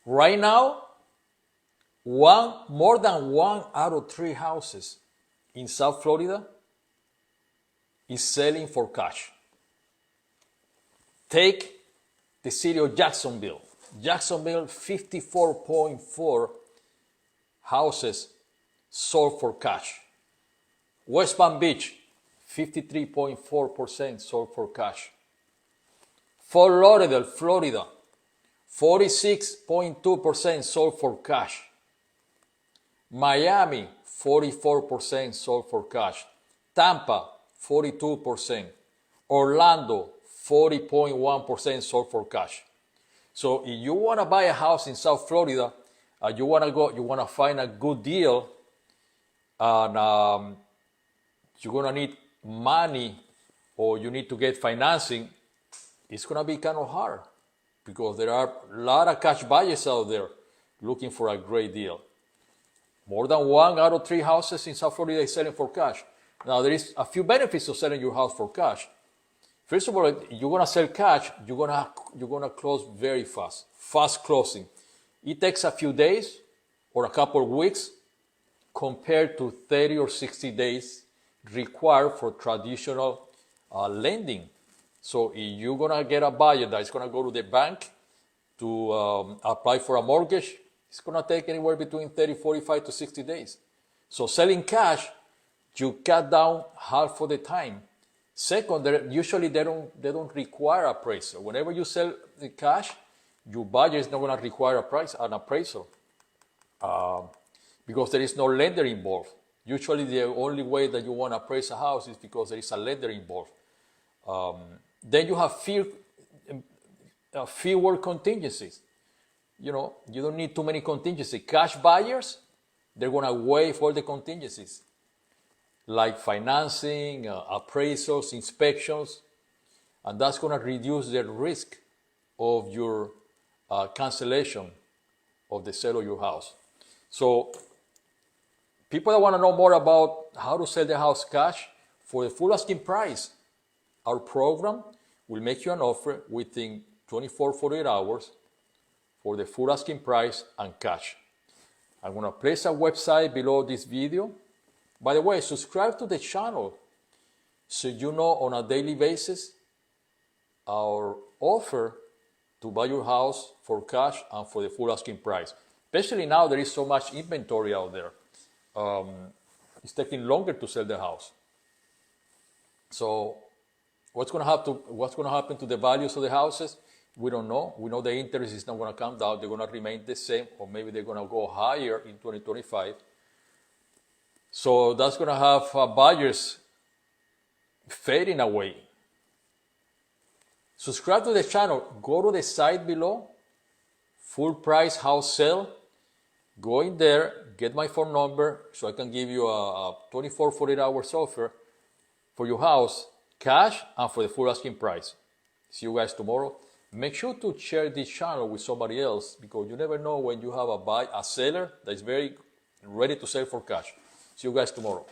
Right now, more than 1 out of 3 houses in South Florida is selling for cash. Take the city of Jacksonville. Jacksonville, 54.4 houses sold for cash. West Palm Beach, 53.4% sold for cash. Fort Lauderdale, Florida, 46.2% sold for cash. Miami, 44% sold for cash. Tampa, 42%. Orlando, 40.1% sold for cash. So if you want to buy a house in South Florida, you want to find a good deal, and you're going to need money or you need to get financing, it's going to be kind of hard because there are a lot of cash buyers out there looking for a great deal. More than 1 out of 3 houses in South Florida is selling for cash. Now, there is a few benefits of selling your house for cash. First of all, you're going to sell cash, you're going to close very fast. Fast closing. It takes a few days or a couple of weeks compared to 30 or 60 days required for traditional lending. So if you're going to get a buyer that's going to go to the bank to apply for a mortgage, it's going to take anywhere between 30, 45 to 60 days. So selling cash, you cut down half of the time. Second, usually they don't require appraisal. Whenever you sell the cash, your buyer is not going to require an appraisal because there is no lender involved. Usually the only way that you want to appraise a house is because there is a lender involved. Then you have fewer contingencies. You don't need too many contingencies. Cash buyers, they're going to waive all the contingencies, like financing, appraisals, inspections, and that's going to reduce the risk of your cancellation of the sale of your house. So people that want to know more about how to sell the house cash for the full asking price, our program will make you an offer within 24, 48 hours for the full asking price and cash. I'm going to place a website below this video. By the way, subscribe to the channel so you know on a daily basis our offer to buy your house for cash and for the full asking price. Especially now there is so much inventory out there. It's taking longer to sell the house. So what's going to happen to the values of the houses? We don't know. We know the interest is not going to come down. They're going to remain the same, or maybe they're going to go higher in 2025. So that's going to have buyers fading away. Subscribe to the channel. Go to the site below, full price house sale. Go in there, get my phone number so I can give you a 24, 48 hours offer for your house, cash, and for the full asking price. See you guys tomorrow. Make sure to share this channel with somebody else because you never know when you have a seller that is very ready to sell for cash. See you guys tomorrow.